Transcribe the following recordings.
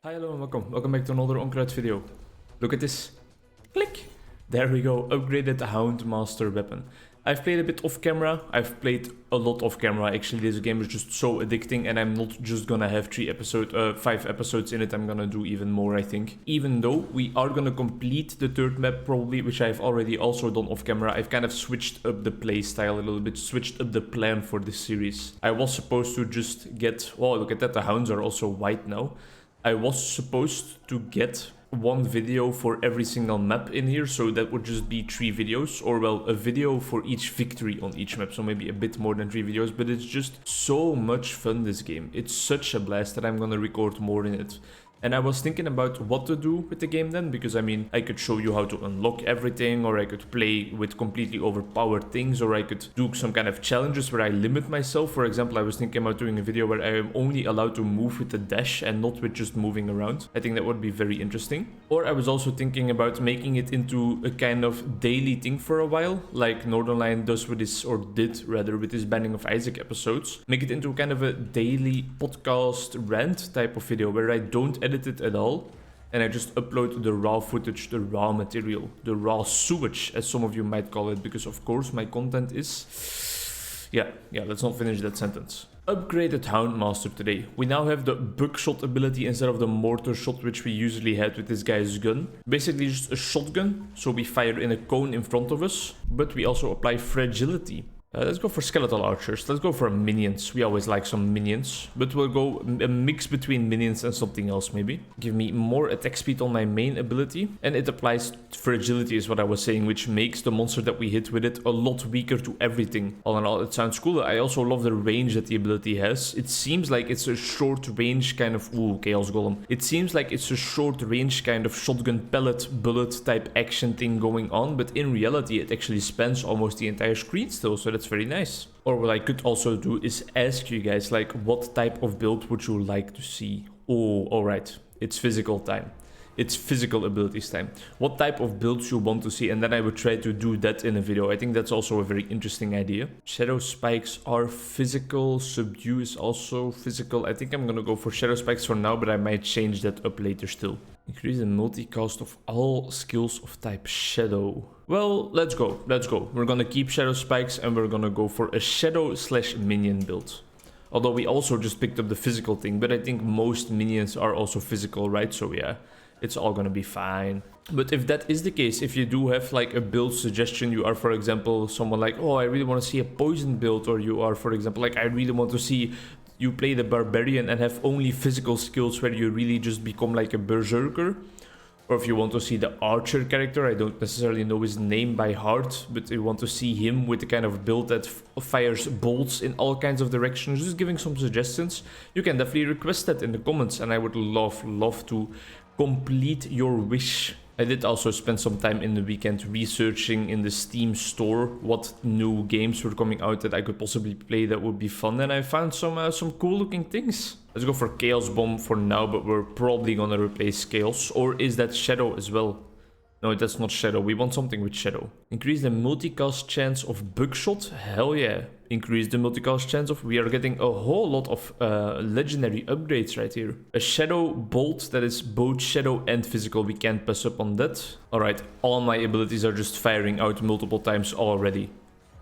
Hi, hello and welcome. Welcome back to another Onkruid video. Look at this. Click! There we go. Upgraded the Houndmaster weapon. I've played a bit off camera. I've played a lot off camera. Actually, this game is just so addicting and I'm not just gonna have 5 episodes in it. I'm gonna do even more, I think. Even though we are gonna complete the third map probably, which I've already also done off camera. I've kind of switched up the play style a little bit, switched up the plan for this series. I was supposed to just get... Oh, look at that. The hounds are also white now. I was supposed to get one video for every single map in here, so that would just be 3 videos, or well, a video for each victory on each map, so maybe a bit more than 3 videos, but it's just so much fun, this game. It's such a blast that I'm gonna record more in it. And I was thinking about what to do with the game then, because I mean, I could show you how to unlock everything, or I could play with completely overpowered things, or I could do some kind of challenges where I limit myself. For example, I was thinking about doing a video where I am only allowed to move with the dash and not with just moving around. I think that would be very interesting. Or I was also thinking about making it into a kind of daily thing for a while, like Northernlion does with his, or did rather, with his Binding of Isaac episodes. Make it into kind of a daily podcast rant type of video where I don't edit it at all, and I just upload the raw footage, the raw material, the raw sewage, as some of you might call it, because of course my content is... Yeah, let's not finish that sentence. Upgraded Houndmaster today. We now have the buckshot ability instead of the mortar shot, which we usually had with this guy's gun. Basically just a shotgun, so we fire in a cone in front of us, but we also apply fragility. Let's go for skeletal archers. Let's go for minions. We always like some minions. But we'll go a mix between minions and something else maybe. Give me more attack speed on my main ability. And it applies fragility is what I was saying, which makes the monster that we hit with it a lot weaker to everything. All in all, it sounds cool. I also love the range that the ability has. It seems like it's a short range kind of... Ooh, Chaos Golem. It seems like it's a short range kind of shotgun pellet bullet type action thing going on. But in reality, it actually spans almost the entire screen still. So that's very nice. Or what I could also do is ask you guys, like, what type of build would you like to see? Oh, alright. It's physical time. It's physical abilities time. What type of builds you want to see, and then I would try to do that in a video. I think that's also a very interesting idea. Shadow spikes are physical. Subdue is also physical. I think I'm gonna go for shadow spikes for now, but I might change that up later still. Increase the multicast of all skills of type shadow. Well, let's go. We're gonna keep shadow spikes and we're gonna go for a shadow / minion build. Although we also just picked up the physical thing, but I think most minions are also physical, right? So yeah, it's all gonna be fine. But if that is the case, if you do have like a build suggestion, you are, for example, someone like, oh, I really want to see a poison build, or you are, for example, like, I really want to see you play the barbarian and have only physical skills where you really just become like a berserker. Or if you want to see the archer character, I don't necessarily know his name by heart, but you want to see him with the kind of build that fires bolts in all kinds of directions, just giving some suggestions, you can definitely request that in the comments, and I would love to complete your wish. I did also spend some time in the weekend researching in the Steam store what new games were coming out that I could possibly play that would be fun, and I found some cool looking things. Let's go for Chaos Bomb for now, but we're probably gonna replace Chaos. Or is that Shadow as well? No, that's not Shadow. We want something with Shadow. Increase the multicast chance of Buckshot? Hell yeah. Increase the multicast chance of... We are getting a whole lot of legendary upgrades right here. A Shadow Bolt that is both Shadow and physical. We can't pass up on that. Alright, all my abilities are just firing out multiple times already.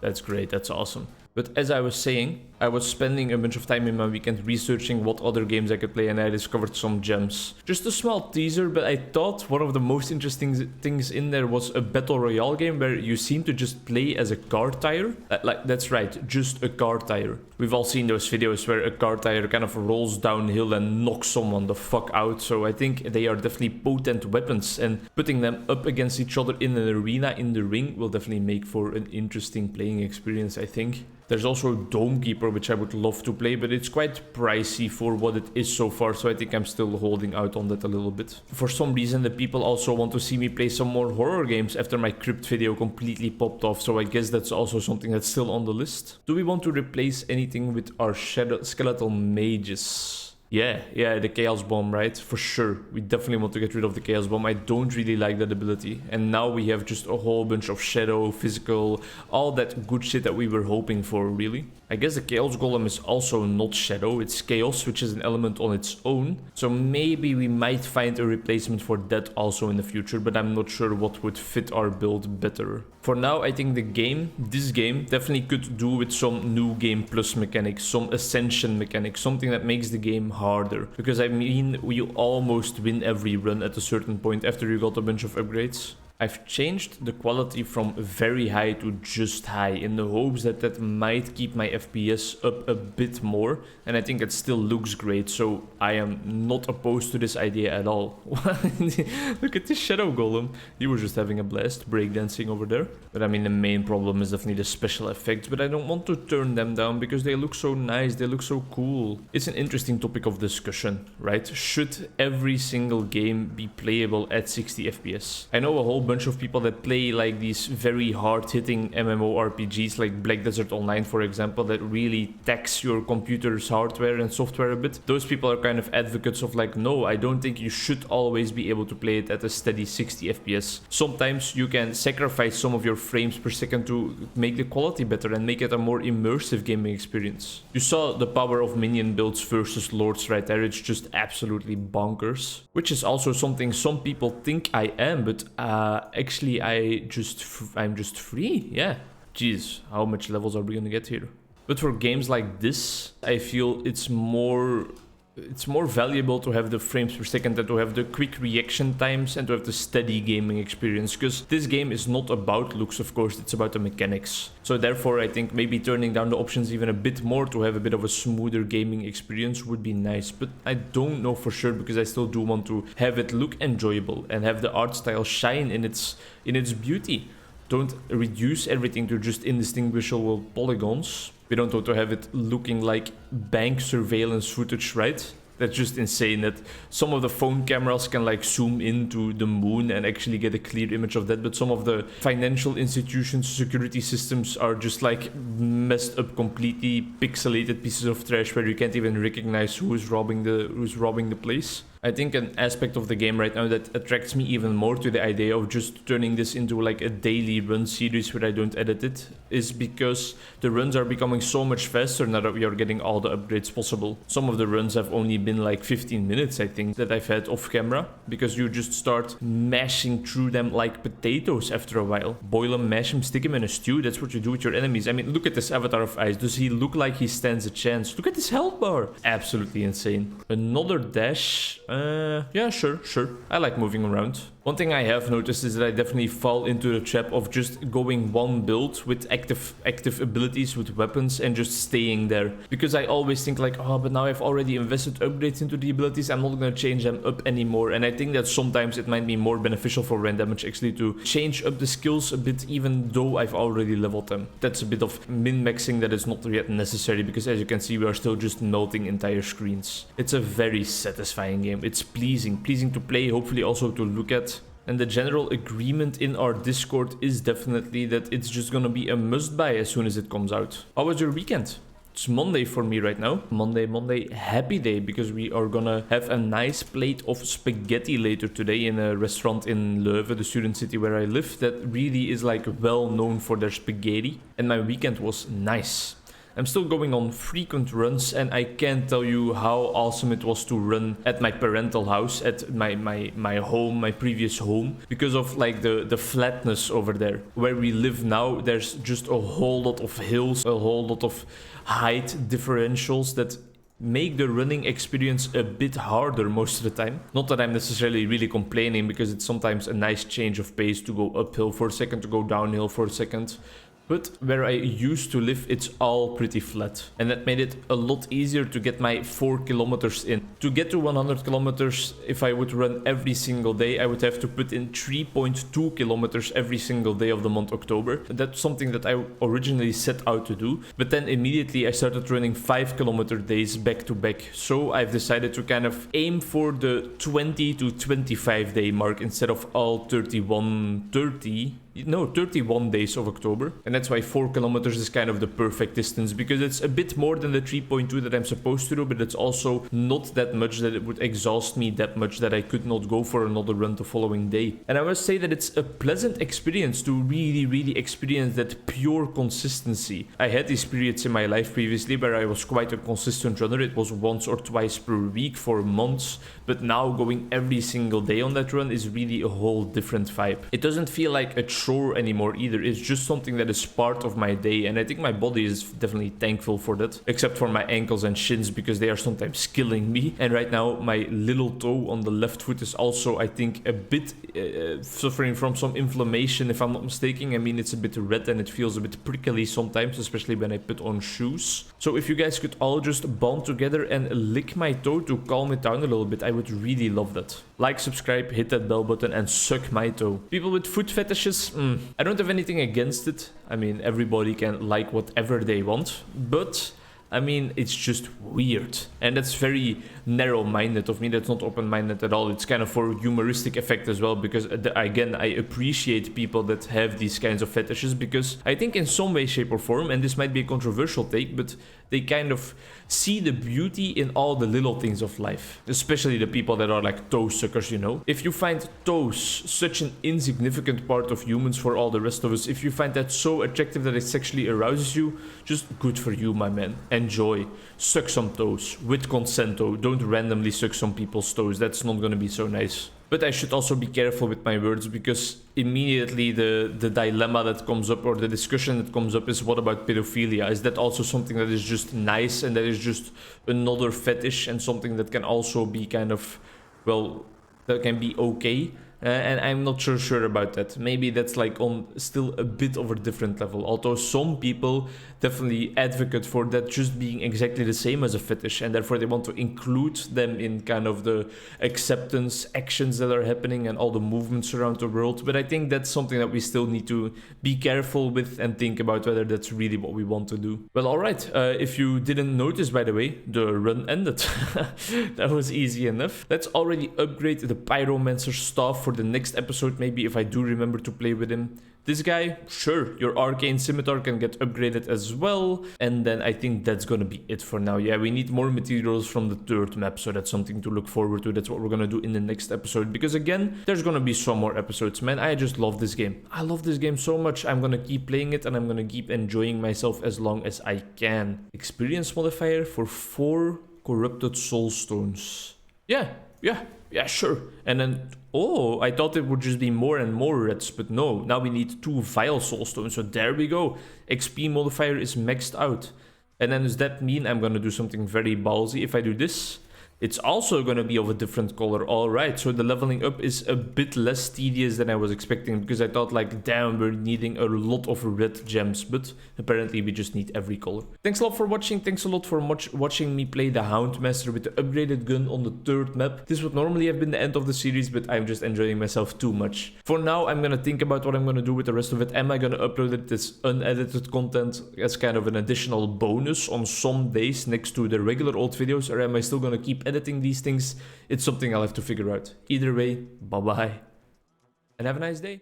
That's great, that's awesome. But as I was saying, I was spending a bunch of time in my weekend researching what other games I could play, and I discovered some gems. Just a small teaser, but I thought one of the most interesting things in there was a battle royale game where you seem to just play as a car tire. Like, that's right, just a car tire. We've all seen those videos where a car tire kind of rolls downhill and knocks someone the fuck out, so I think they are definitely potent weapons, and putting them up against each other in an arena in the ring will definitely make for an interesting playing experience, I think. There's also Dome Keeper, which I would love to play, but it's quite pricey for what it is so far, so I think I'm still holding out on that a little bit. For some reason, the people also want to see me play some more horror games after my Crypt video completely popped off, so I guess that's also something that's still on the list. Do we want to replace anything with our skeletal mages? Yeah, the Chaos Bomb, right? For sure. We definitely want to get rid of the Chaos Bomb. I don't really like that ability. And now we have just a whole bunch of shadow, physical, all that good shit that we were hoping for, really. I guess the Chaos Golem is also not Shadow, it's Chaos, which is an element on its own. So maybe we might find a replacement for that also in the future, but I'm not sure what would fit our build better. For now, I think this game, definitely could do with some new game plus mechanics, some ascension mechanics, something that makes the game harder. Because I mean, you almost win every run at a certain point after you got a bunch of upgrades. I've changed the quality from very high to just high in the hopes that that might keep my FPS up a bit more, and I think it still looks great, so I am not opposed to this idea at all. Look at this Shadow Golem. He was just having a blast breakdancing over there. But I mean, the main problem is definitely the special effects, but I don't want to turn them down because they look so nice, they look so cool. It's an interesting topic of discussion, right? Should every single game be playable at 60 FPS? I know a whole bunch of people that play like these very hard-hitting MMORPGs like Black Desert Online, for example, that really tax your computer's hardware and software a bit. Those people are kind of advocates of like, no, I don't think you should always be able to play it at a steady 60 FPS. Sometimes you can sacrifice some of your frames per second to make the quality better and make it a more immersive gaming experience. You saw the power of minion builds versus lords right there. It's just absolutely bonkers, which is also something some people think I am, but actually I'm just free. Yeah, jeez, how much levels are we gonna get here? But for games like this, I feel it's more valuable to have the frames per second and to have the quick reaction times and to have the steady gaming experience, because this game is not about looks, of course, it's about the mechanics. So therefore I think maybe turning down the options even a bit more to have a bit of a smoother gaming experience would be nice, but I don't know for sure because I still do want to have it look enjoyable and have the art style shine in its beauty. Don't reduce everything to just indistinguishable polygons. We don't want to have it looking like bank surveillance footage, right? That's just insane that some of the phone cameras can like zoom into the moon and actually get a clear image of that, but some of the financial institutions' security systems are just like messed up, completely pixelated pieces of trash where you can't even recognize who's robbing the place. I think an aspect of the game right now that attracts me even more to the idea of just turning this into like a daily run series where I don't edit it is because the runs are becoming so much faster now that we are getting all the upgrades possible. Some of the runs have only been like 15 minutes, I think, that I've had off camera, because you just start mashing through them like potatoes after a while. Boil them, mash them, stick them in a stew. That's what you do with your enemies. I mean, look at this Avatar of Ice. Does he look like he stands a chance? Look at this health bar. Absolutely insane. Another dash. Yeah, sure. I like moving around. One thing I have noticed is that I definitely fall into the trap of just going one build with active abilities, with weapons, and just staying there. Because I always think like, oh, but now I've already invested upgrades into the abilities, I'm not going to change them up anymore. And I think that sometimes it might be more beneficial for Rain Damage actually to change up the skills a bit, even though I've already leveled them. That's a bit of min-maxing that is not yet necessary, because as you can see, we are still just melting entire screens. It's a very satisfying game. It's pleasing to play, hopefully also to look at. And the general agreement in our Discord is definitely that it's just gonna be a must-buy as soon as it comes out. How was your weekend? It's Monday for me right now. Monday, happy day, because we are gonna have a nice plate of spaghetti later today in a restaurant in Leuven, the student city where I live, that really is like well known for their spaghetti. And my weekend was nice. I'm still going on frequent runs, and I can't tell you how awesome it was to run at my parental house, at my home, my previous home, because of like the flatness over there. Where we live now, there's just a whole lot of hills, a whole lot of height differentials that make the running experience a bit harder most of the time. Not that I'm necessarily really complaining, because it's sometimes a nice change of pace to go uphill for a second, to go downhill for a second. But where I used to live, it's all pretty flat. And that made it a lot easier to get my 4 kilometers in. To get to 100 kilometers, if I would run every single day, I would have to put in 3.2 kilometers every single day of the month October. That's something that I originally set out to do. But then immediately I started running 5 kilometer days back to back. So I've decided to kind of aim for the 20 to 25 day mark instead of all 31, 30. no, 31 days of October. And that's why 4 kilometers is kind of the perfect distance, because it's a bit more than the 3.2 that I'm supposed to do, but it's also not that much that it would exhaust me that much that I could not go for another run the following day. And I must say that it's a pleasant experience to really experience that pure consistency. I had these periods in my life previously where I was quite a consistent runner. It was once or twice per week for months, but now going every single day on that run is really a whole different vibe. It doesn't feel like a chore anymore either. It's just something that is part of my day, and I think my body is definitely thankful for that, except for my ankles and shins because they are sometimes killing me. And right now my little toe on the left foot is also, I think, a bit suffering from some inflammation, if I'm not mistaken. I mean, it's a bit red and it feels a bit prickly sometimes, especially when I put on shoes. So if you guys could all just bond together and lick my toe to calm it down a little bit, I would really love that. Like, subscribe, hit that bell button, and suck my toe. People with foot fetishes, I don't have anything against it. I mean, everybody can like whatever they want, but I mean, it's just weird. And that's very narrow-minded of me. That's not open-minded at all. It's kind of for humoristic effect as well, because again, I appreciate people that have these kinds of fetishes, because I think in some way, shape or form, and this might be a controversial take, but they kind of see the beauty in all the little things of life, especially the people that are like toe suckers, you know. If you find toes such an insignificant part of humans for all the rest of us, if you find that so attractive that it sexually arouses you, just good for you, my man. Enjoy. Suck some toes with consent though. Don't randomly suck some people's toes. That's not gonna be so nice. But I should also be careful with my words, because immediately the dilemma that comes up, or the discussion that comes up, is what about pedophilia? Is that also something that is just nice and that is just another fetish, and something that can also be kind of, well, that can be okay? And I'm not sure about that. Maybe that's like on still a bit of a different level. Although some people definitely advocate for that just being exactly the same as a fetish, and therefore they want to include them in kind of the acceptance actions that are happening and all the movements around the world. But I think that's something that we still need to be careful with and think about whether that's really what we want to do. Well, alright, if you didn't notice, by the way, the run ended. That was easy enough. Let's already upgrade the Pyromancer staff for the next episode, maybe, if I do remember to play with him. This guy, sure, your Arcane Scimitar can get upgraded as well. And then I think that's gonna be it for now. Yeah, we need more materials from the third map, so that's something to look forward to. That's what we're gonna do in the next episode, because again, there's gonna be some more episodes. Man, I just love this game. I love this game so much. I'm gonna keep playing it, and I'm gonna keep enjoying myself as long as I can. Experience modifier for 4 corrupted soulstones. Yeah, sure. And then, oh, I thought it would just be more and more reds, but no. Now we need 2 vile soulstones, so there we go. XP modifier is maxed out. And then does that mean I'm gonna do something very ballsy if I do this? It's also going to be of a different color. Alright, so the leveling up is a bit less tedious than I was expecting, because I thought like, damn, we're needing a lot of red gems, but apparently we just need every color. Thanks a lot for watching. Thanks a lot for watching me play the Houndmaster with the upgraded gun on the third map. This would normally have been the end of the series, but I'm just enjoying myself too much. For now, I'm going to think about what I'm going to do with the rest of it. Am I going to upload it as unedited content as kind of an additional bonus on some days next to the regular old videos, or am I still going to keep editing these things? It's something I'll have to figure out. Either way, bye bye and have a nice day.